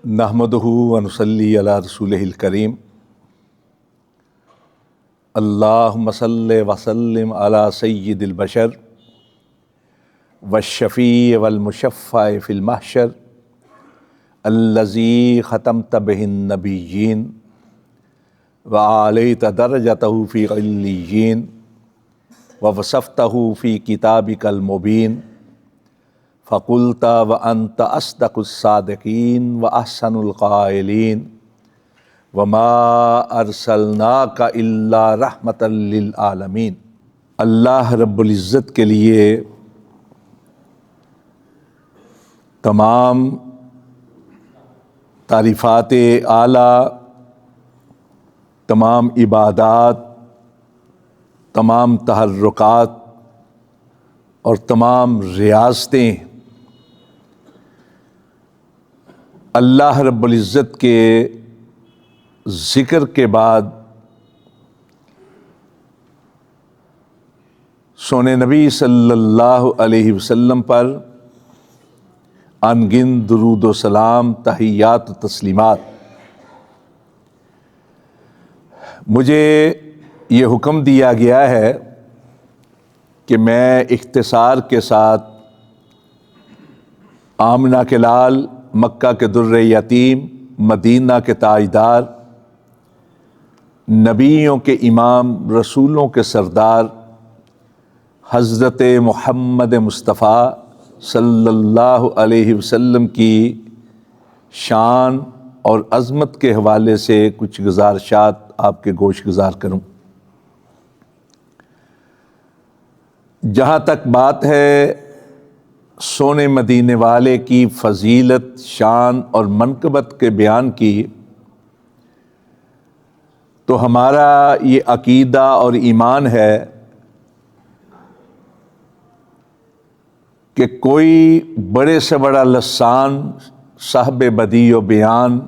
نحمدہ و نصلی علی رسولہ الکریم اللہم صلی وسلم علی سید البشر والشفیع والمشفع فی المحشر الذی ختمت بہ النبیین وعلیت درجتہ فی علیین ووصفتہ فی کتابک المبین فقلت وانت اصدق الصادقین واحسن القائلین وما ارسلناک الا رحمۃ للعالمین۔ اللہ رب العزت کے لیے تمام تعریفات اعلیٰ، تمام عبادات، تمام تحرکات اور تمام ریاستیں اللہ رب العزت کے ذکر کے بعد سونے نبی صلی اللہ علیہ وسلم پر انگن درود و سلام، تحیات و تسلیمات۔ مجھے یہ حکم دیا گیا ہے کہ میں اختصار کے ساتھ آمنہ کے لال، مکہ کے در یتیم، مدینہ کے تاجدار، نبیوں کے امام، رسولوں کے سردار حضرت محمد مصطفیٰ صلی اللہ علیہ وسلم کی شان اور عظمت کے حوالے سے کچھ گزارشات آپ کے گوش گزار کروں۔ جہاں تک بات ہے سونے مدینے والے کی فضیلت، شان اور منقبت کے بیان کی، تو ہمارا یہ عقیدہ اور ایمان ہے کہ کوئی بڑے سے بڑا لسان، صاحب بدیع و بیان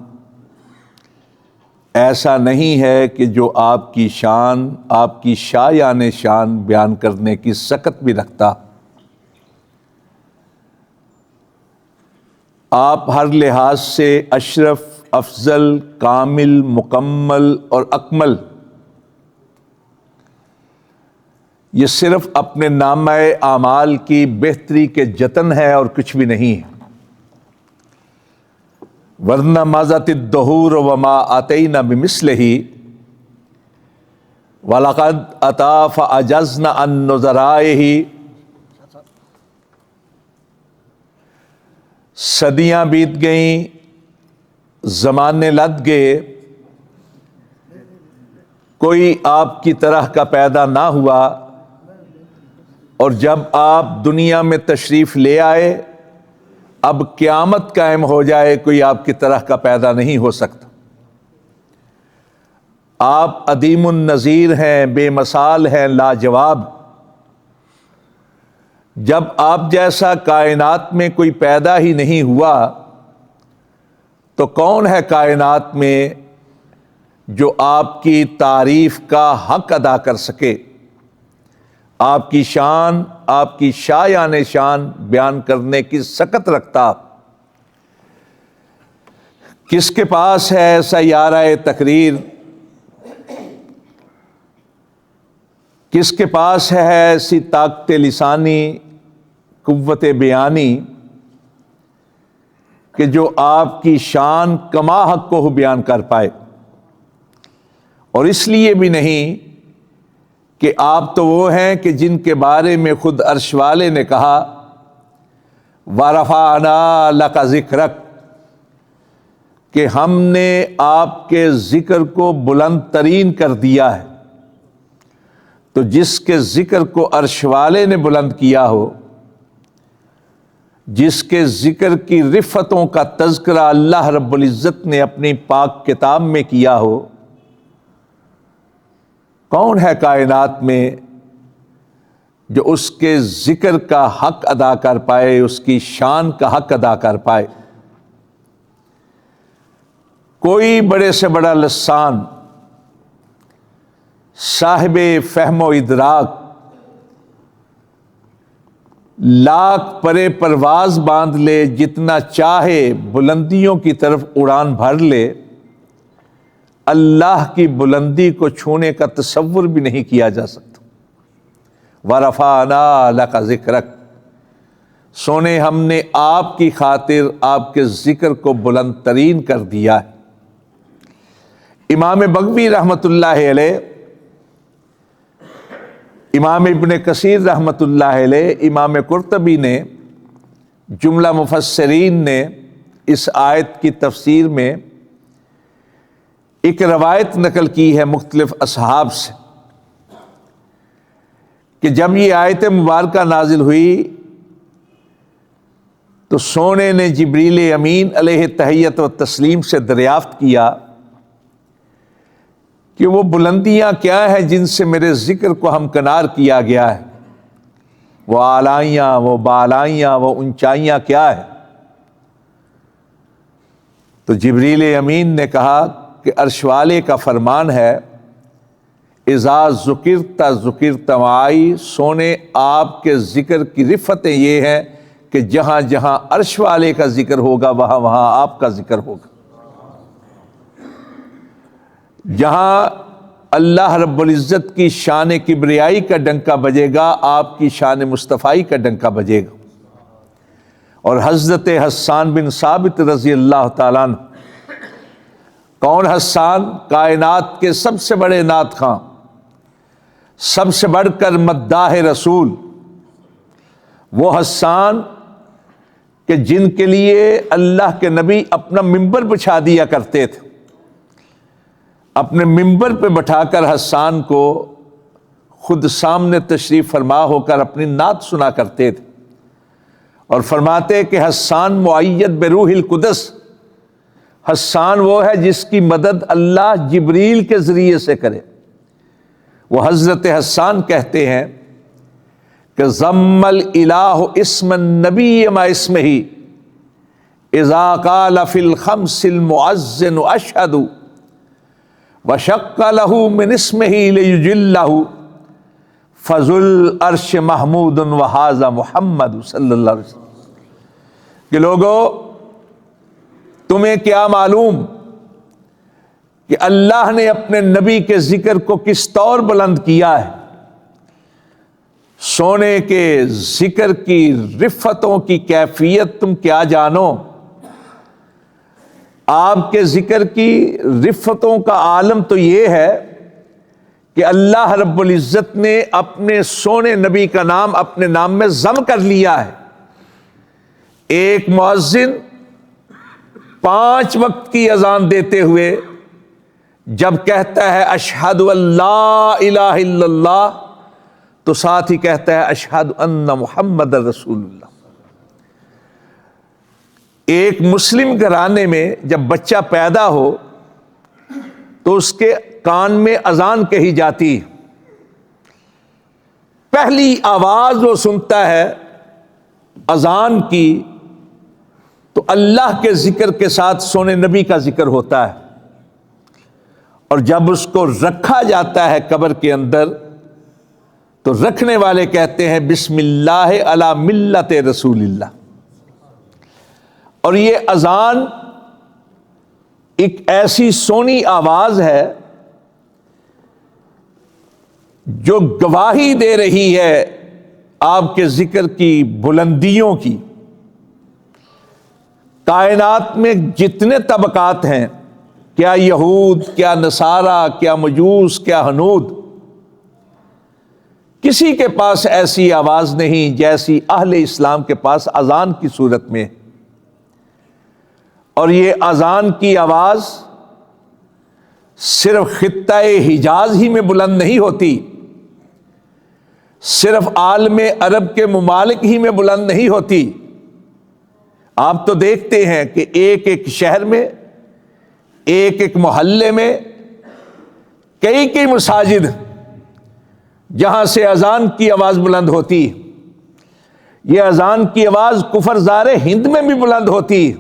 ایسا نہیں ہے کہ جو آپ کی شان، آپ کی شایان شان بیان کرنے کی سکت بھی رکھتا۔ آپ ہر لحاظ سے اشرف، افضل، کامل، مکمل اور اکمل، یہ صرف اپنے نامہ اعمال کی بہتری کے جتن ہے اور کچھ بھی نہیں ہے، ورنہ مازت الدہور وما آتینا بمثلہ وَلَقَدْ أَتَى فَأَجَزْنَا عَن نُظَرَائِهِ۔ صدیاں بیت گئیں، زمانے لد گئے، کوئی آپ کی طرح کا پیدا نہ ہوا، اور جب آپ دنیا میں تشریف لے آئے، اب قیامت قائم ہو جائے، کوئی آپ کی طرح کا پیدا نہیں ہو سکتا۔ آپ عدیم النظیر ہیں، بے مثال ہیں، لاجواب۔ جب آپ جیسا کائنات میں کوئی پیدا ہی نہیں ہوا، تو کون ہے کائنات میں جو آپ کی تعریف کا حق ادا کر سکے، آپ کی شان، آپ کی شایان شان بیان کرنے کی سکت رکھتا؟ کس کے پاس ہے ایسا یارہ تقریر؟ کس کے پاس ہے ایسی طاقت لسانی، قوت بیانی کہ جو آپ کی شان کما حق کو بیان کر پائے؟ اور اس لیے بھی نہیں کہ آپ تو وہ ہیں کہ جن کے بارے میں خود عرش والے نے کہا وَرَفَعْنَا لَكَ ذِكْرَكَ، کہ ہم نے آپ کے ذکر کو بلند ترین کر دیا ہے۔ تو جس کے ذکر کو عرش والے نے بلند کیا ہو، جس کے ذکر کی رفتوں کا تذکرہ اللہ رب العزت نے اپنی پاک کتاب میں کیا ہو، کون ہے کائنات میں جو اس کے ذکر کا حق ادا کر پائے، اس کی شان کا حق ادا کر پائے؟ کوئی بڑے سے بڑا لسان، صاحب فہم و ادراک، لاکھ پرے پرواز باندھ لے، جتنا چاہے بلندیوں کی طرف اڑان بھر لے، اللہ کی بلندی کو چھونے کا تصور بھی نہیں کیا جا سکتا۔ وَرَفَعْنَا لَكَ ذِكْرَكَ، سونے ہم نے آپ کی خاطر آپ کے ذکر کو بلند ترین کر دیا ہے۔ امام بغوی رحمۃ اللہ علیہ، امام ابن کثیر رحمۃ اللہ علیہ، امام قرطبی نے، جملہ مفسرین نے اس آیت کی تفسیر میں ایک روایت نقل کی ہے مختلف اصحاب سے کہ جب یہ آیت مبارکہ نازل ہوئی تو سونے نے جبریل امین علیہ تحیت و تسلیم سے دریافت کیا کہ وہ بلندیاں کیا ہیں جن سے میرے ذکر کو ہمکنار کیا گیا ہے، وہ اعلائیاں، وہ بالائیاں، وہ اونچائیاں کیا ہے؟ تو جبریل امین نے کہا کہ عرش والے کا فرمان ہے، اذا ذکرت ذکرت معی، سونے آپ کے ذکر کی رفتیں یہ ہیں کہ جہاں جہاں عرش والے کا ذکر ہوگا وہاں وہاں آپ کا ذکر ہوگا۔ جہاں اللہ رب العزت کی شان کبریائی کا ڈنکا بجے گا، آپ کی شان مصطفائی کا ڈنکا بجے گا۔ اور حضرت حسان بن ثابت رضی اللہ تعالیٰ عنہ، کون حسان؟ کائنات کے سب سے بڑے نعت خواں، سب سے بڑھ کر مداح رسول، وہ حسان کہ جن کے لیے اللہ کے نبی اپنا ممبر بچھا دیا کرتے تھے، اپنے ممبر پہ بٹھا کر حسان کو خود سامنے تشریف فرما ہو کر اپنی نعت سنا کرتے تھے، اور فرماتے کہ حسان مؤید بروح القدس، حسان وہ ہے جس کی مدد اللہ جبریل کے ذریعے سے کرے۔ وہ حضرت حسان کہتے ہیں کہ ضم الالہ اسم النبی ما اسمہ اذا قال فی الخمس المؤذن اشہد وشق له من اسمہ لیجلہ فذو العرش محمود وہذا محمد صلی اللہ علیہ وسلم۔ کہ لوگوں، تمہیں کیا معلوم کہ اللہ نے اپنے نبی کے ذکر کو کس طور بلند کیا ہے؟ سونے کے ذکر کی رفتوں کی کیفیت تم کیا جانو؟ آپ کے ذکر کی رفتوں کا عالم تو یہ ہے کہ اللہ رب العزت نے اپنے سونے نبی کا نام اپنے نام میں ضم کر لیا ہے۔ ایک مؤذن 5 وقت کی اذان دیتے ہوئے جب کہتا ہے اشہد ان لا الہ الا اللہ، تو ساتھ ہی کہتا ہے اشہد ان محمد رسول اللہ۔ ایک مسلم گھرانے میں جب بچہ پیدا ہو تو اس کے کان میں اذان کہی جاتی، پہلی آواز وہ سنتا ہے اذان کی تو اللہ کے ذکر کے ساتھ سونے نبی کا ذکر ہوتا ہے، اور جب اس کو رکھا جاتا ہے قبر کے اندر تو رکھنے والے کہتے ہیں بسم اللہ علی ملت رسول اللہ۔ اور یہ اذان ایک ایسی سونی آواز ہے جو گواہی دے رہی ہے آپ کے ذکر کی بلندیوں کی۔ کائنات میں جتنے طبقات ہیں، کیا یہود، کیا نصارہ، کیا مجوس، کیا ہنود، کسی کے پاس ایسی آواز نہیں جیسی اہل اسلام کے پاس اذان کی صورت میں۔ اور یہ اذان کی آواز صرف خطہ حجاز ہی میں بلند نہیں ہوتی، صرف عالم عرب کے ممالک ہی میں بلند نہیں ہوتی۔ آپ تو دیکھتے ہیں کہ ایک ایک شہر میں، ایک ایک محلے میں کئی مساجد جہاں سے اذان کی آواز بلند ہوتی۔ یہ اذان کی آواز کفر زار ہند میں بھی بلند ہوتی۔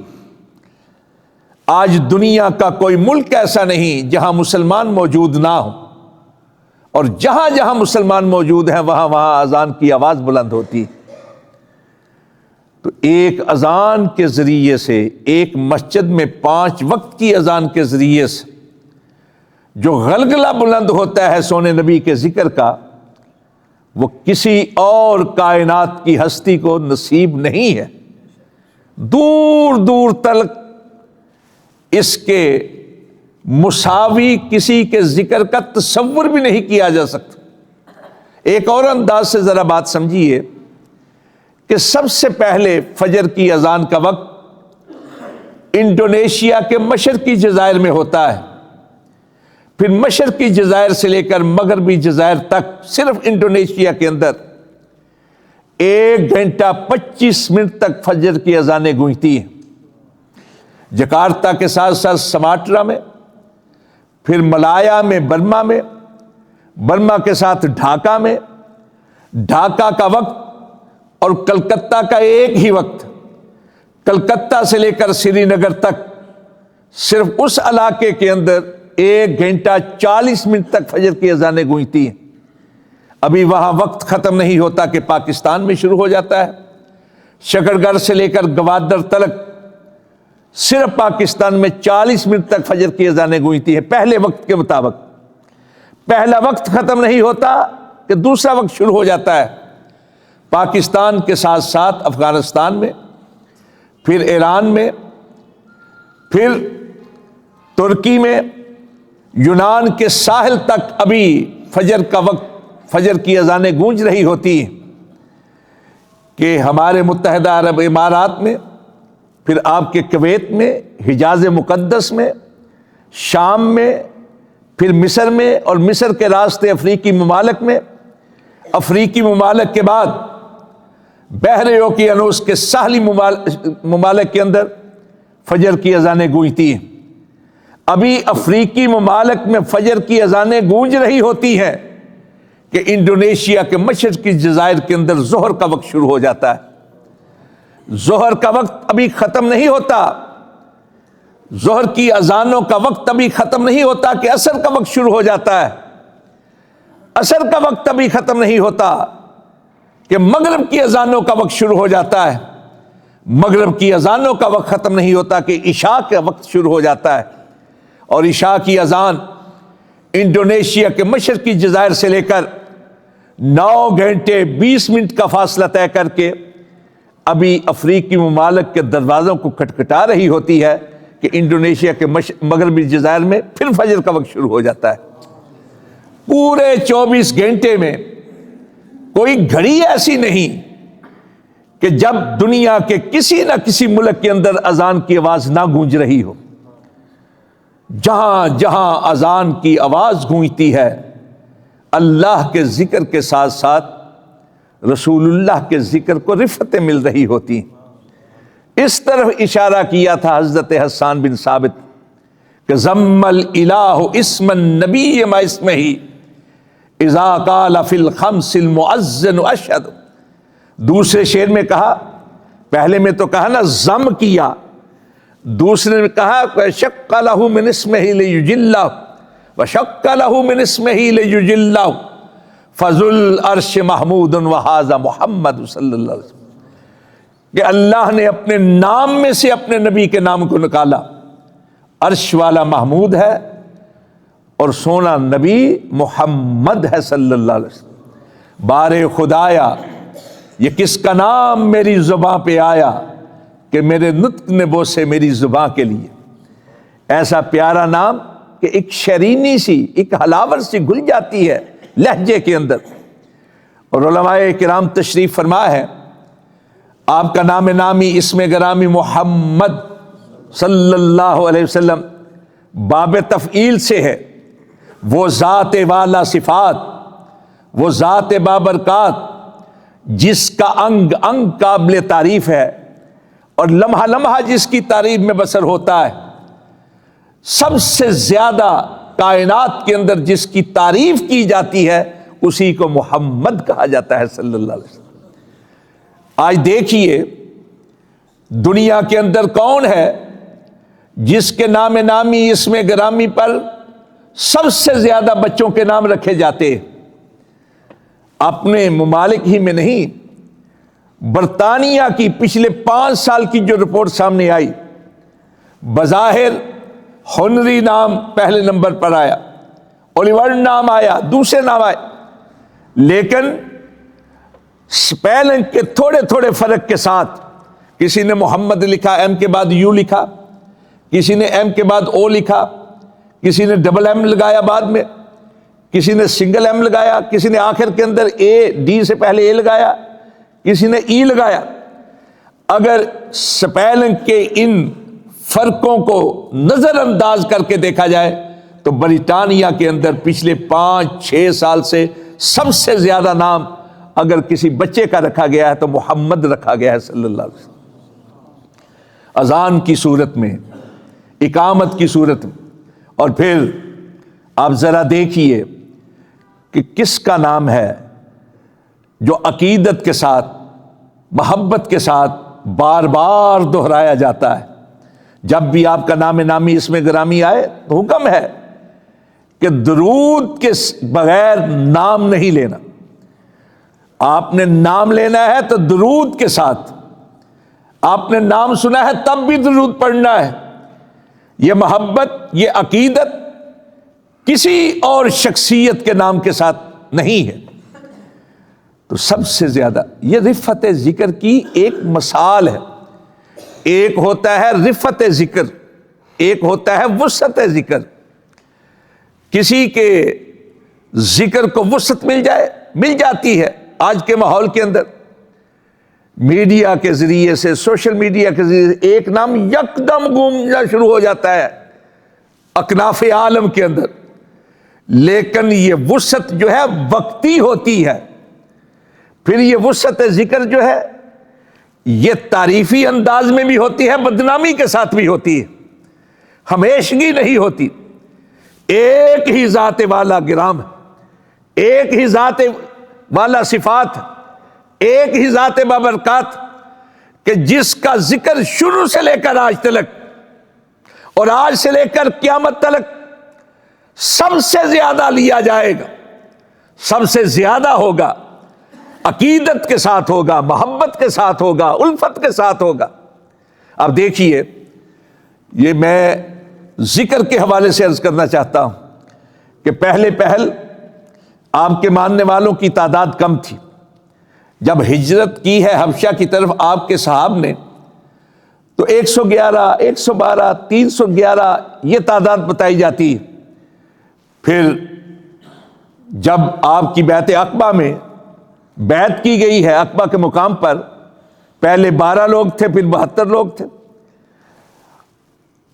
آج دنیا کا کوئی ملک ایسا نہیں جہاں مسلمان موجود نہ ہو، اور جہاں جہاں مسلمان موجود ہیں وہاں وہاں اذان کی آواز بلند ہوتی۔ تو ایک اذان کے ذریعے سے، ایک مسجد میں 5 وقت کی اذان کے ذریعے سے جو غلغلہ بلند ہوتا ہے سونے نبی کے ذکر کا، وہ کسی اور کائنات کی ہستی کو نصیب نہیں ہے۔ دور دور تک اس کے مساوی کسی کے ذکر کا تصور بھی نہیں کیا جا سکتا۔ ایک اور انداز سے ذرا بات سمجھیے کہ سب سے پہلے فجر کی اذان کا وقت انڈونیشیا کے مشرقی جزائر میں ہوتا ہے، پھر مشرقی جزائر سے لے کر مغربی جزائر تک صرف انڈونیشیا کے اندر 1 گھنٹہ 25 منٹ تک فجر کی اذانیں گونجتی ہیں۔ جکارتا کے ساتھ ساتھ سماٹرا میں، پھر ملایا میں، برما کے ساتھ ڈھاکہ میں، ڈھاکہ کا وقت اور کلکتہ کا ایک ہی وقت، کلکتہ سے لے کر سری نگر تک صرف اس علاقے کے اندر 1 گھنٹہ 40 منٹ تک فجر کی اذانیں گونجتی ہیں۔ ابھی وہاں وقت ختم نہیں ہوتا کہ پاکستان میں شروع ہو جاتا ہے۔ شکرگڑھ سے لے کر گوادر تلک صرف پاکستان میں 40 منٹ تک فجر کی اذانیں گونجتی ہیں پہلے وقت کے مطابق۔ پہلا وقت ختم نہیں ہوتا کہ دوسرا وقت شروع ہو جاتا ہے۔ پاکستان کے ساتھ ساتھ افغانستان میں، پھر ایران میں، پھر ترکی میں، یونان کے ساحل تک ابھی فجر کا وقت، فجر کی اذانیں گونج رہی ہوتی ہیں کہ ہمارے متحدہ عرب امارات میں، پھر آپ کے کویت میں، حجاز مقدس میں، شام میں، پھر مصر میں، اور مصر کے راستے افریقی ممالک میں، افریقی ممالک کے بعد بحر اوقیانوس کے ساحلی ممالک کے اندر فجر کی اذانیں گونجتی ہیں۔ ابھی افریقی ممالک میں فجر کی اذانیں گونج رہی ہوتی ہیں کہ انڈونیشیا کے مشرقی جزائر کے اندر ظہر کا وقت شروع ہو جاتا ہے۔ ظہر کا وقت ابھی ختم نہیں ہوتا، ظہر کی اذانوں کا وقت ابھی ختم نہیں ہوتا کہ عصر کا وقت شروع ہو جاتا ہے۔ عصر کا وقت ابھی ختم نہیں ہوتا کہ مغرب کی اذانوں کا وقت شروع ہو جاتا ہے۔ مغرب کی اذانوں کا وقت ختم نہیں ہوتا کہ عشاء کا وقت شروع ہو جاتا ہے، اور عشاء کی اذان انڈونیشیا کے مشرقی جزائر سے لے کر 9 گھنٹے 20 منٹ کا فاصلہ طے کر کے ابھی افریقی ممالک کے دروازوں کو کھٹکھٹا رہی ہوتی ہے کہ انڈونیشیا کے مغربی جزائر میں پھر فجر کا وقت شروع ہو جاتا ہے۔ پورے 24 گھنٹے میں کوئی گھڑی ایسی نہیں کہ جب دنیا کے کسی نہ کسی ملک کے اندر اذان کی آواز نہ گونج رہی ہو۔ جہاں جہاں اذان کی آواز گونجتی ہے، اللہ کے ذکر کے ساتھ ساتھ رسول اللہ کے ذکر کو رفعتیں مل رہی ہوتی ہیں۔ اس طرف اشارہ کیا تھا حضرت حسان بن ثابت کہ ضم الالہ اسم النبی ما اسمہ اذا قال فی الخمس المؤذن اشہد۔ دوسرے شعر میں کہا، پہلے میں تو کہا نا ضم کیا، دوسرے میں کہا شق لہ من اسمہ لیجلہ وشق لہ من اسمہ لیجلہ فذو العرش محمود وھذا محمد صلی اللہ علیہ وسلم، کہ اللہ نے اپنے نام میں سے اپنے نبی کے نام کو نکالا۔ عرش والا محمود ہے اور سونا نبی محمد ہے صلی اللہ علیہ وسلم۔ بارے خدایا یہ کس کا نام میری زباں پہ آیا کہ میرے نطق نے بوسے میری زباں کے لیے۔ ایسا پیارا نام کہ ایک شرینی سی، ایک حلاوت سی گھل جاتی ہے لہجے کے اندر۔ اور علماء کرام تشریف فرما ہے، آپ کا نام نامی اسم گرامی محمد صلی اللہ علیہ وسلم باب تفعیل سے ہے۔ وہ ذات والا صفات، وہ ذات بابرکات جس کا انگ انگ قابل تعریف ہے اور لمحہ لمحہ جس کی تعریف میں بسر ہوتا ہے۔ سب سے زیادہ کائنات کے اندر جس کی تعریف کی جاتی ہے اسی کو محمد کہا جاتا ہے صلی اللہ علیہ وسلم۔ آج دیکھیے دنیا کے اندر کون ہے جس کے نام نامی اسم گرامی پر سب سے زیادہ بچوں کے نام رکھے جاتے ہیں؟ اپنے ممالک ہی میں نہیں، برطانیہ کی پچھلے 5 سال کی جو رپورٹ سامنے آئی، بظاہر ہنری نام پہلے نمبر پر آیا، اولیور نام آیا، دوسرے نام آئے، لیکن سپیلنگ کے تھوڑے تھوڑے فرق کے ساتھ کسی نے محمد لکھا، ایم کے بعد یو لکھا، کسی نے ایم کے بعد او لکھا، کسی نے ڈبل ایم لگایا بعد میں، کسی نے سنگل ایم لگایا، کسی نے آخر کے اندر اے، ڈی سے پہلے اے لگایا، کسی نے ای لگایا۔ اگر سپیلنگ کے ان فرقوں کو نظر انداز کر کے دیکھا جائے تو برطانیہ کے اندر پچھلے 5-6 سال سے سب سے زیادہ نام اگر کسی بچے کا رکھا گیا ہے تو محمد رکھا گیا ہے صلی اللہ علیہ وسلم، اذان کی صورت میں، اقامت کی صورت میں۔ اور پھر آپ ذرا دیکھیے کہ کس کا نام ہے جو عقیدت کے ساتھ، محبت کے ساتھ بار بار دہرایا جاتا ہے۔ جب بھی آپ کا نام نامی اس میں گرامی آئے تو حکم ہے کہ درود کے بغیر نام نہیں لینا، آپ نے نام لینا ہے تو درود کے ساتھ، آپ نے نام سنا ہے تب بھی درود پڑھنا ہے۔ یہ محبت، یہ عقیدت کسی اور شخصیت کے نام کے ساتھ نہیں ہے۔ تو سب سے زیادہ یہ رفعت ذکر کی ایک مثال ہے۔ ایک ہوتا ہے رفعت ذکر، ایک ہوتا ہے وسعت ذکر۔ کسی کے ذکر کو وسعت مل جاتی ہے۔ آج کے ماحول کے اندر میڈیا کے ذریعے سے، سوشل میڈیا کے ذریعے سے ایک نام یکدم گونجنا شروع ہو جاتا ہے اکناف عالم کے اندر، لیکن یہ وسعت جو ہے وقتی ہوتی ہے۔ پھر یہ وسعت ذکر جو ہے یہ تعریفی انداز میں بھی ہوتی ہے، بدنامی کے ساتھ بھی ہوتی ہے، ہمیشگی نہیں ہوتی۔ ایک ہی ذات والا گرام ہے، ایک ہی ذات والا صفات، ایک ہی ذات بابرکات، کہ جس کا ذکر شروع سے لے کر آج تلک اور آج سے لے کر قیامت تلک سب سے زیادہ لیا جائے گا، سب سے زیادہ ہوگا، عقیدت کے ساتھ ہوگا، محبت کے ساتھ ہوگا، الفت کے ساتھ ہوگا۔ اب دیکھیے، یہ میں ذکر کے حوالے سے عرض کرنا چاہتا ہوں کہ پہل آپ کے ماننے والوں کی تعداد کم تھی۔ جب ہجرت کی ہے حبشہ کی طرف آپ کے صحاب نے تو 111، 112، 311 یہ تعداد بتائی جاتی ہے۔ پھر جب آپ کی بیعت عقبہ میں بیعت کی گئی ہے، عقبہ کے مقام پر پہلے 12 لوگ تھے، پھر 72 لوگ تھے۔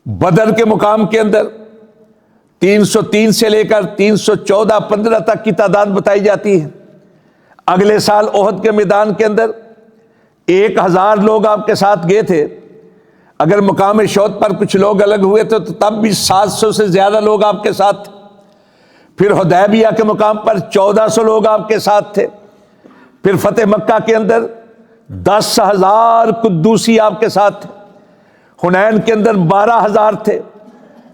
بدر کے مقام کے اندر 303 سے لے کر 314-15 تک کی تعداد بتائی جاتی ہے۔ اگلے سال احد کے میدان کے اندر 1000 لوگ آپ کے ساتھ گئے تھے۔ اگر مقام شوط پر کچھ لوگ الگ ہوئے تھے تو تب بھی 700 سے زیادہ لوگ آپ کے ساتھ تھے۔ پھر حدیبیہ کے مقام پر 1400 لوگ آپ کے ساتھ تھے۔ پھر فتح مکہ کے اندر 10,000 قدوسی آپ کے ساتھ تھے۔ حنین کے اندر 12,000 تھے۔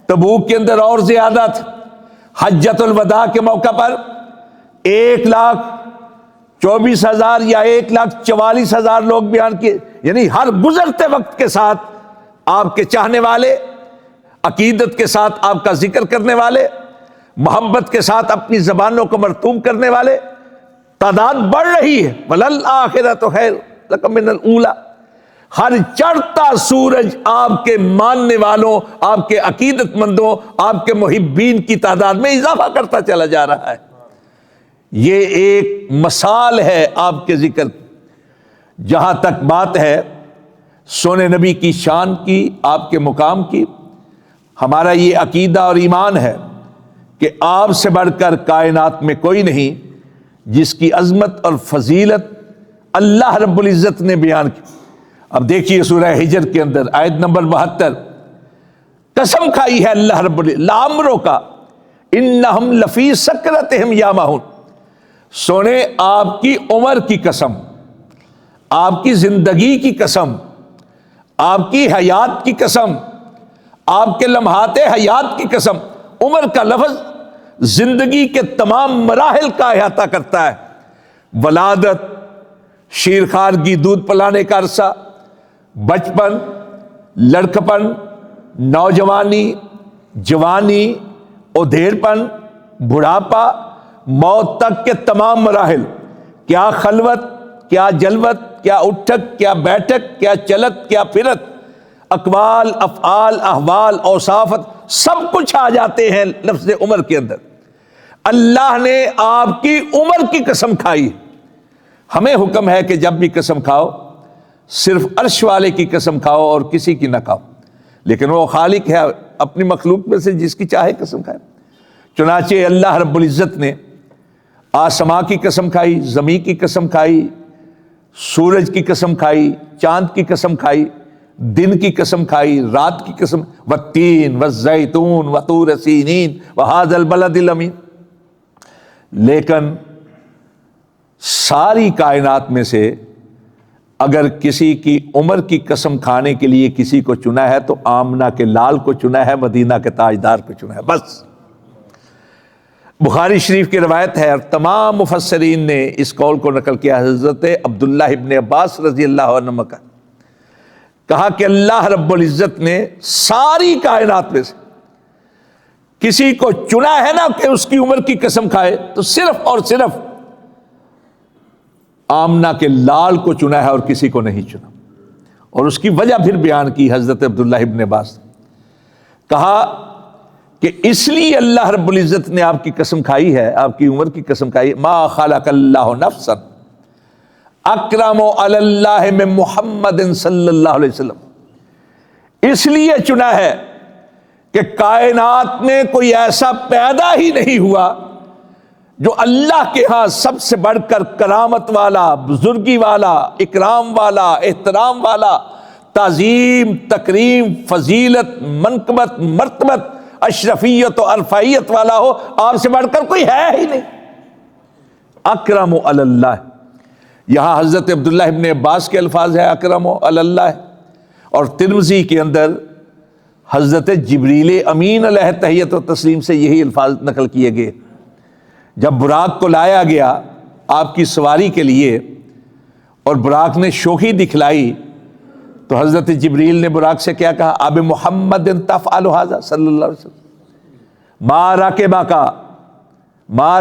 تبوک کے اندر اور زیادہ تھے۔ حجۃ الوداع کے موقع پر 1,24,000 یا 1,44,000 لوگ بیان کیے۔ یعنی ہر گزرتے وقت کے ساتھ آپ کے چاہنے والے، عقیدت کے ساتھ آپ کا ذکر کرنے والے، محبت کے ساتھ اپنی زبانوں کو مرطوب کرنے والے تعداد بڑھ رہی ہے۔ وَلَلْآخِرَةُ خَيْرٌ لَكَ مِنَ الْأُولَىٰ۔ ہر چڑھتا سورج آپ کے ماننے والوں، آپ کے عقیدت مندوں، آپ کے محبین کی تعداد میں اضافہ کرتا چلا جا رہا ہے۔ یہ ایک مثال ہے آپ کے ذکر کی۔ جہاں تک بات ہے سونے نبی کی شان کی، آپ کے مقام کی، ہمارا یہ عقیدہ اور ایمان ہے کہ آپ سے بڑھ کر کائنات میں کوئی نہیں جس کی عظمت اور فضیلت اللہ رب العزت نے بیان کی۔ اب دیکھیے سورہ ہجر کے اندر آیت نمبر 72، قسم کھائی ہے اللہ رب العزت، لعمرو کا انہم لفی سکرتہم یامہون۔ سونے آپ کی عمر کی قسم، آپ کی زندگی کی قسم، آپ کی حیات کی قسم، آپ کے لمحات حیات کی قسم۔ عمر کا لفظ زندگی کے تمام مراحل کا احاطہ کرتا ہے۔ ولادت، شیرخوار کی دودھ پلانے کا عرصہ، بچپن، لڑکپن، نوجوانی، جوانی، ادھیڑپن، بڑھاپا، موت تک کے تمام مراحل، کیا خلوت، کیا جلوت، کیا اٹھک، کیا بیٹھک، کیا چلت، کیا پھرت، اقوال، افعال، احوال، اوصافت، سب کچھ آ جاتے ہیں لفظ عمر کے اندر۔ اللہ نے آپ کی عمر کی قسم کھائی۔ ہمیں حکم ہے کہ جب بھی قسم کھاؤ صرف عرش والے کی قسم کھاؤ اور کسی کی نہ کھاؤ، لیکن وہ خالق ہے، اپنی مخلوق میں سے جس کی چاہے قسم کھائے۔ چنانچہ اللہ رب العزت نے آسماں کی قسم کھائی، زمین کی قسم کھائی، سورج کی قسم کھائی، چاند کی قسم کھائی، دن کی قسم کھائی، رات کی قسم، والتین والزیتون وطور سینین وہذا البلد الامین۔ لیکن ساری کائنات میں سے اگر کسی کی عمر کی قسم کھانے کے لیے کسی کو چنا ہے تو آمنہ کے لال کو چنا ہے، مدینہ کے تاجدار کو چنا ہے، بس۔ بخاری شریف کی روایت ہے اور تمام مفسرین نے اس قول کو نقل کیا، حضرت عبداللہ ابن عباس رضی اللہ عنہ کا، کہا کہ اللہ رب العزت نے ساری کائنات میں سے کسی کو چنا ہے نا کہ اس کی عمر کی قسم کھائے، تو صرف اور صرف آمنہ کے لال کو چنا ہے اور کسی کو نہیں چنا۔ اور اس کی وجہ پھر بیان کی حضرت عبداللہ ابن عباس، کہا کہ اس لیے اللہ رب العزت نے آپ کی قسم کھائی ہے، آپ کی عمر کی قسم کھائی، ما خلق اللہ نفسا اکرم علی اللہ من محمد صلی اللہ علیہ وسلم، اس لیے چنا ہے کہ کائنات میں کوئی ایسا پیدا ہی نہیں ہوا جو اللہ کے ہاں سب سے بڑھ کر کرامت والا، بزرگی والا، اکرام والا، احترام والا، تعظیم، تکریم، فضیلت، منقبت، مرتبت، اشرفیت و عرفائیت والا ہو، آپ سے بڑھ کر کوئی ہے ہی نہیں۔ اکرم علی اللہ، یہاں حضرت عبداللہ ابن عباس کے الفاظ ہے اکرم علی اللہ، اور ترمذی کے اندر حضرت جبریل امین علیہ تحیت و تسلیم سے یہی الفاظ نقل کیے گئے۔ جب براق کو لایا گیا آپ کی سواری کے لیے اور براق نے شوخی دکھلائی تو حضرت جبریل نے براق سے کیا کہا، اب محمد تفعل ھذا صلی اللہ علیہ وسلم، ما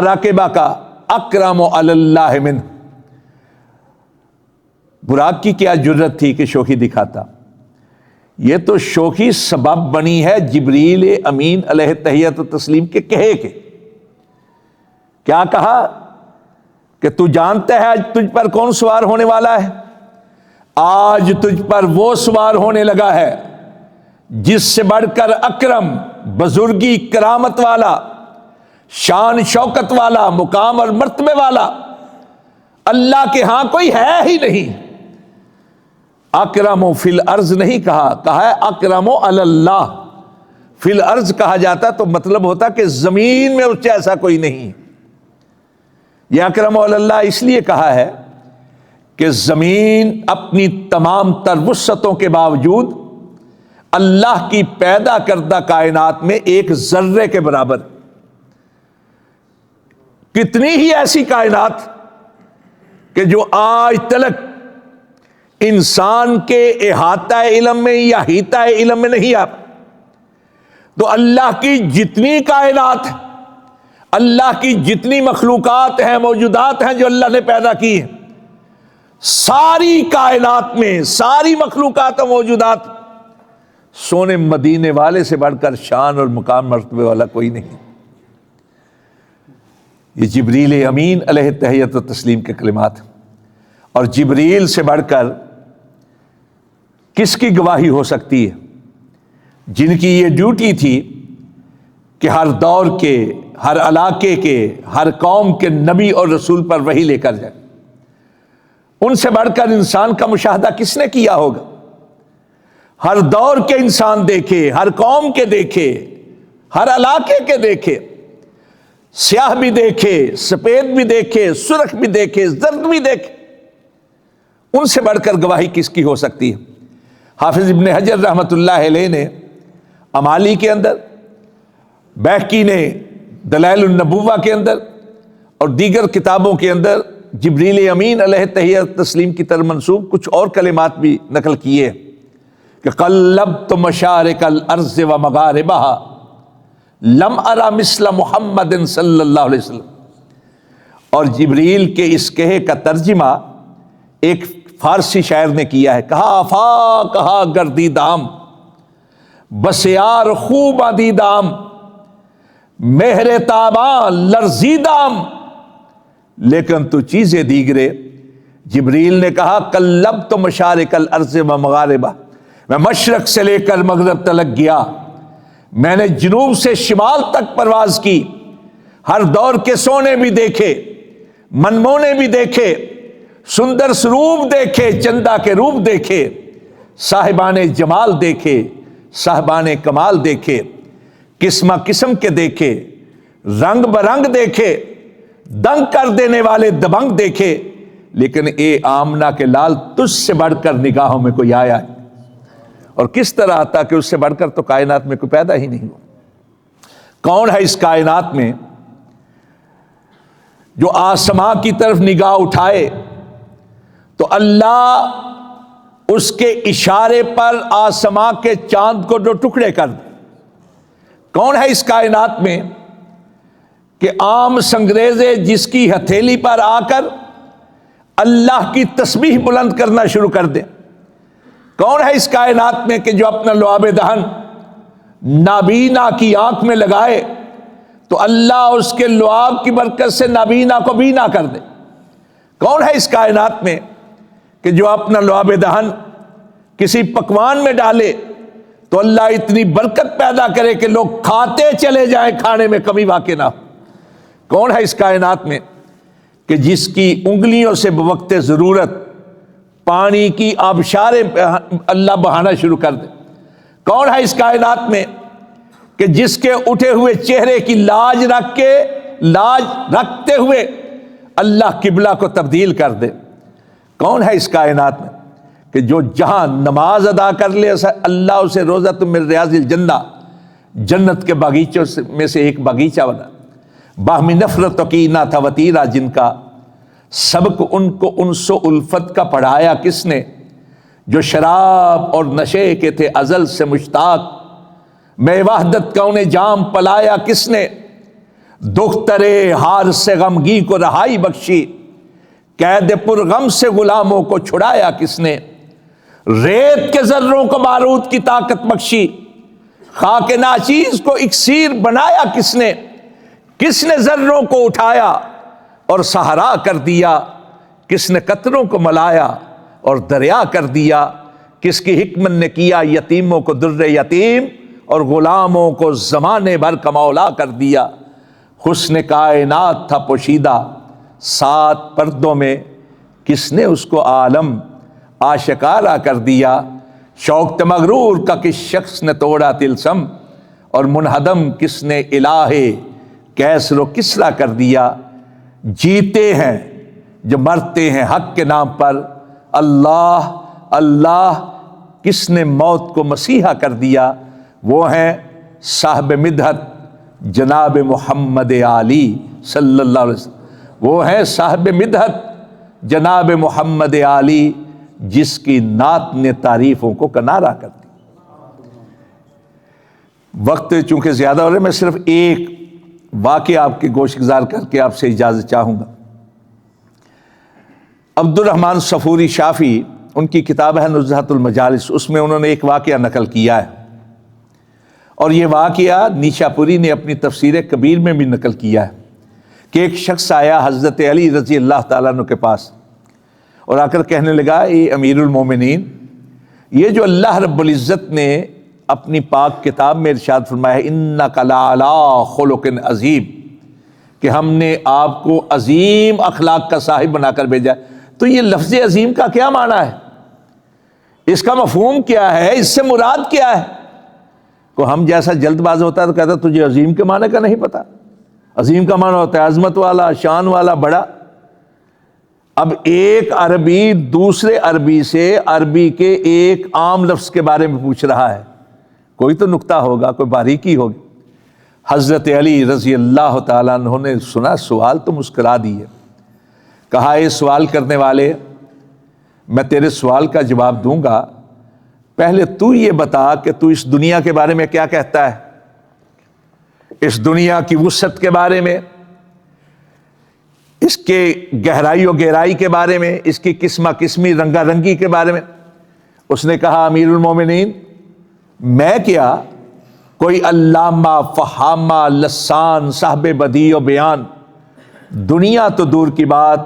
راکبک اکرم علی اللہ منہ۔ براق کی کیا جرت تھی کہ شوخی دکھاتا؟ یہ تو شوخی سبب بنی ہے جبریل امین علیہ تحیت و تسلیم کے کہے کے۔ کیا کہا کہ تو جانتا ہے آج تجھ پر کون سوار ہونے والا ہے؟ آج تجھ پر وہ سوار ہونے لگا ہے جس سے بڑھ کر اکرم، بزرگی، کرامت والا، شان شوکت والا، مقام اور مرتبے والا اللہ کے ہاں کوئی ہے ہی نہیں۔ اکرم فی الارض نہیں کہا، کہا ہے اکرم علی اللہ۔ فی الارض کہا جاتا تو مطلب ہوتا کہ زمین میں اس جیسا کوئی نہیں۔ یہ اکرم علی اللہ اس لیے کہا ہے کہ زمین اپنی تمام تر وسعتوں کے باوجود اللہ کی پیدا کردہ کائنات میں ایک ذرے کے برابر، کتنی ہی ایسی کائنات کہ جو آج تلک انسان کے احاطہ علم میں یا حیطہ علم میں نہیں آتا، تو اللہ کی جتنی کائنات، اللہ کی جتنی مخلوقات ہیں، موجودات ہیں جو اللہ نے پیدا کی ہیں، ساری کائنات میں ساری مخلوقات و موجودات سونے مدینے والے سے بڑھ کر شان اور مقام مرتبے والا کوئی نہیں۔ یہ جبریل امین علیہ تحیت و تسلیم کے کلمات، اور جبریل سے بڑھ کر کس کی گواہی ہو سکتی ہے؟ جن کی یہ ڈیوٹی تھی کہ ہر دور کے، ہر علاقے کے، ہر قوم کے نبی اور رسول پر وحی لے کر جائے۔ ان سے بڑھ کر انسان کا مشاہدہ کس نے کیا ہوگا؟ ہر دور کے انسان دیکھے، ہر قوم کے دیکھے، ہر علاقے کے دیکھے، سیاہ بھی دیکھے، سفید بھی دیکھے، سرخ بھی دیکھے، زرد بھی دیکھے، ان سے بڑھ کر گواہی کس کی ہو سکتی ہے؟ حافظ ابن حجر رحمۃ اللہ علیہ نے امالی کے اندر، بیہقی نے دلائل النبوہ کے اندر اور دیگر کتابوں کے اندر جبریل امین علیہ تحیت تسلیم کی طرف منسوب کچھ اور کلمات بھی نقل کیے کہ قلبت مشارق الارض و مغاربها لم ارى مثل محمد صلی اللہ علیہ وسلم. اور جبریل کے اس کہے کا ترجمہ ایک فارسی شاعر نے کیا ہے. کہا گردی دام بسیار خوب دیدام مہر تاباں لرزیدام لیکن تو چیزیں دیگرے. جبریل نے کہا قلبت مشارق الارض و مغاربہ، میں مشرق سے لے کر مغرب تلک گیا، میں نے جنوب سے شمال تک پرواز کی، ہر دور کے سونے بھی دیکھے، منمونے بھی دیکھے، سندر سروپ دیکھے، چندہ کے روپ دیکھے، صاحبان جمال دیکھے، صاحبان کمال دیکھے، قسمہ قسم کے دیکھے، رنگ برنگ دیکھے، دنگ کر دینے والے دبنگ دیکھے، لیکن اے آمنہ کے لال تجھ سے بڑھ کر نگاہوں میں کوئی آیا ہے. اور کس طرح آتا کہ اس سے بڑھ کر تو کائنات میں کوئی پیدا ہی نہیں ہوا. کون ہے اس کائنات میں جو آسماں کی طرف نگاہ اٹھائے تو اللہ اس کے اشارے پر آسماں کے چاند کو دو ٹکڑے کر دے؟ کون ہے اس کائنات میں کہ عام سنگریزے جس کی ہتھیلی پر آ کر اللہ کی تسبیح بلند کرنا شروع کر دے؟ کون ہے اس کائنات میں کہ جو اپنا لعاب دہن نابینا کی آنکھ میں لگائے تو اللہ اس کے لعاب کی برکت سے نابینا کو بینا کر دے؟ کون ہے اس کائنات میں کہ جو اپنا لعاب دہن کسی پکوان میں ڈالے تو اللہ اتنی برکت پیدا کرے کہ لوگ کھاتے چلے جائیں، کھانے میں کمی واقع نہ ہو؟ کون ہے اس کائنات میں کہ جس کی انگلیوں سے بوقت ضرورت پانی کی آبشاریں اللہ بہانا شروع کر دے؟ کون ہے اس کائنات میں کہ جس کے اٹھے ہوئے چہرے کی لاج رکھتے ہوئے اللہ قبلہ کو تبدیل کر دے؟ کون ہے اس کائنات میں کہ جو جہاں نماز ادا کر لے اللہ اسے روضۃ من ریاض الجنہ، جنت کے باغیچوں میں سے ایک باغیچہ بنا؟ باہمی نفرت و کینہ تھا وتیرہ جن کا، سبق ان کو انس و الفت کا پڑھایا کس نے؟ جو شراب اور نشے کے تھے ازل سے مشتاق، میں وحدت کا انہیں جام پلایا کس نے؟ دخترے ہار سے غمگی کو رہائی بخشی، قید پر غم سے غلاموں کو چھڑایا کس نے؟ ریت کے ذروں کو بارود کی طاقت بخشی، خاک ناچیز کو اکسیر بنایا کس نے؟ کس نے ذروں کو اٹھایا اور صحرا کر دیا؟ کس نے قطروں کو ملایا اور دریا کر دیا؟ کس کی حکمت نے کیا یتیموں کو در یتیم اور غلاموں کو زمانے بھر کا مولا کر دیا؟ حسن کائنات تھا پوشیدہ 7 پردوں میں، کس نے اس کو عالم آشکارا کر دیا؟ شوق مغرور کا کس شخص نے توڑا تلسم، اور منہدم کس نے الہ کیسر و کسرا کر دیا؟ جیتے ہیں جو مرتے ہیں حق کے نام پر، اللہ اللہ کس نے موت کو مسیحا کر دیا؟ وہ ہیں صاحب مدحت جناب محمد علی صلی اللہ علیہ وسلم، وہ ہیں صاحب مدحت جناب محمد علی جس کی نعت نے تعریفوں کو کنارہ کر دی. وقت چونکہ زیادہ ہو رہا ہے، میں صرف ایک واقعہ آپ کی گوش گزار کر کے آپ سے اجازت چاہوں گا. عبد الرحمن صفوری شافی، ان کی کتاب ہے نزہۃ المجالس، اس میں انہوں نے ایک واقعہ نقل کیا ہے، اور یہ واقعہ نیشا پوری نے اپنی تفسیر کبیر میں بھی نقل کیا ہے کہ ایک شخص آیا حضرت علی رضی اللہ تعالیٰ عنہ کے پاس اور آ کر کہنے لگا، اے امیر المومنین، یہ جو اللہ رب العزت نے اپنی پاک کتاب میں ارشاد فرمایا ہے انک لعلی خلق عظیم، کہ ہم نے آپ کو عظیم اخلاق کا صاحب بنا کر بھیجا ہے، تو یہ لفظ عظیم کا کیا معنی ہے؟ اس کا مفہوم کیا ہے؟ اس سے مراد کیا ہے؟ کو ہم جیسا جلد باز ہوتا ہے تو کہتا تجھے عظیم کے معنی کا نہیں پتا. عظیم کا معنی ہوتا ہے عظمت والا، شان والا، بڑا. اب ایک عربی دوسرے عربی سے عربی کے ایک عام لفظ کے بارے میں پوچھ رہا ہے، کوئی تو نکتہ ہوگا، کوئی باریکی ہوگی. حضرت علی رضی اللہ تعالیٰ عنہ نے سنا سوال تو مسکرا دیے، کہا اے سوال کرنے والے، میں تیرے سوال کا جواب دوں گا، پہلے تو یہ بتا کہ تو اس دنیا کے بارے میں کیا کہتا ہے، اس دنیا کی وسعت کے بارے میں، اس کے گہرائی و گہرائی کے بارے میں، اس کی قسمہ قسمی رنگا رنگی کے بارے میں۔ اس نے کہا امیر المومنین، میں کیا کوئی علامہ فہامہ لسان صاحب بدیع و بیان، دنیا تو دور کی بات،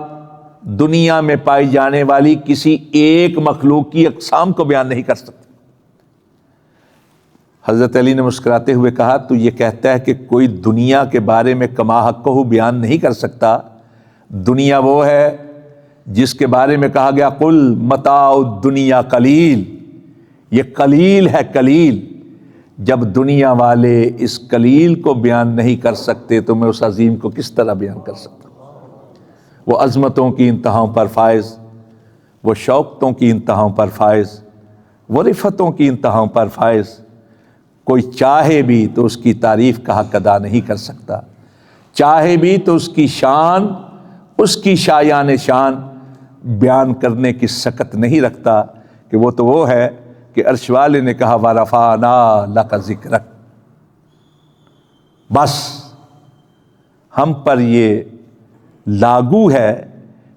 دنیا میں پائی جانے والی کسی ایک مخلوق کی اقسام کو بیان نہیں کر سکتا۔ حضرت علی نے مسکراتے ہوئے کہا تو یہ کہتا ہے کہ کوئی دنیا کے بارے میں کما حقہ بیان نہیں کر سکتا؟ دنیا وہ ہے جس کے بارے میں کہا گیا قل متاع الدنیا قلیل، یہ قلیل ہے، قلیل۔ جب دنیا والے اس قلیل کو بیان نہیں کر سکتے تو میں اس عظیم کو کس طرح بیان کر سکتا ہوں؟ وہ عظمتوں کی انتہاؤں پر فائز، وہ شوقتوں کی انتہاؤں پر فائز، وہ رفتوں کی انتہاؤں پر فائز، کوئی چاہے بھی تو اس کی تعریف کا حق ادا نہیں کر سکتا، چاہے بھی تو اس کی شان، اس کی شایان شان بیان کرنے کی سکت نہیں رکھتا کہ وہ تو وہ ہے کہ عرش والے نے کہا وَرَفَعْنَا لَكَ ذِكْرَكَ۔ بس ہم پر یہ لاگو ہے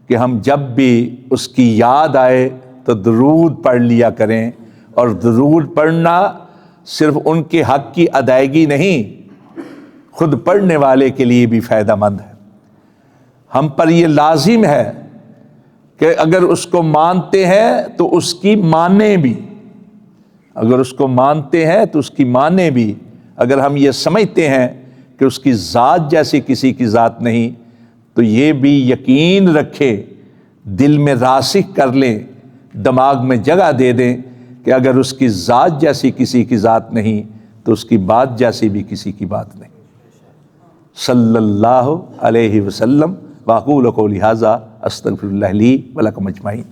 کہ ہم جب بھی اس کی یاد آئے تو درود پڑھ لیا کریں، اور درود پڑھنا صرف ان کے حق کی ادائیگی نہیں، خود پڑھنے والے کے لیے بھی فائدہ مند ہے۔ ہم پر یہ لازم ہے کہ اگر اس کو مانتے ہیں تو اس کی مانیں بھی، اگر اس کو مانتے ہیں تو اس کی مانیں بھی، اگر ہم یہ سمجھتے ہیں کہ اس کی ذات جیسی کسی کی ذات نہیں تو یہ بھی یقین رکھے، دل میں راسخ کر لیں، دماغ میں جگہ دے دیں کہ اگر اس کی ذات جیسی کسی کی ذات نہیں تو اس کی بات جیسی بھی کسی کی بات نہیں۔ صلی اللہ علیہ وسلم۔ واقول قولی ھذا استغفر اللہ لی ولکم اجمعین۔